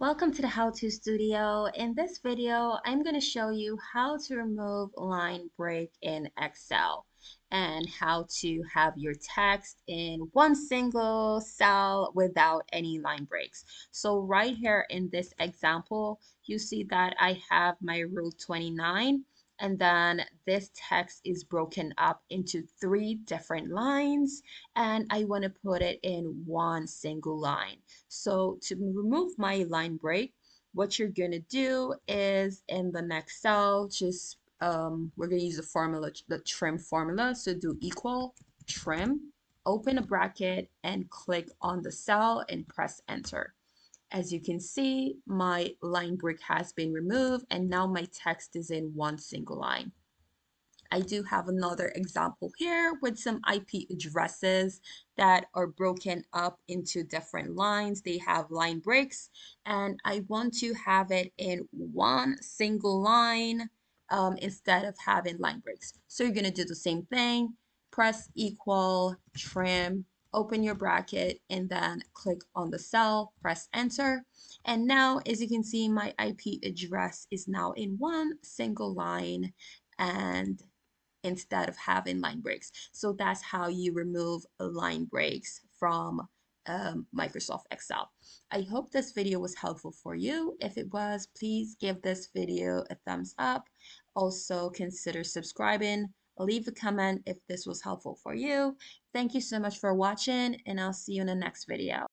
Welcome to the How To Studio. In this video, I'm going to show you how to remove line break in Excel and how to have your text in one single cell without any line breaks. So right here in this example, you see that I have my rule 29 and then this text is broken up into three different lines and I want to put it in one single line. So to remove my line break, what you're going to do is in the next cell, just we're going to use the formula, the trim formula. So do equal trim, open a bracket and click on the cell and press enter. As you can see, my line break has been removed and now my text is in one single line. I do have another example here with some IP addresses that are broken up into different lines. They have line breaks, and I want to have it in one single line instead of having line breaks. So you're going to do the same thing, press equal, trim, open your bracket, and then click on the cell, press enter. And now, as you can see, my IP address is now in one single line and instead of having line breaks. So that's how you remove line breaks from Microsoft Excel. I hope this video was helpful for you. If it was, please give this video a thumbs up. Also consider subscribing. Leave a comment if this was helpful for you. Thank you so much for watching and I'll see you in the next video.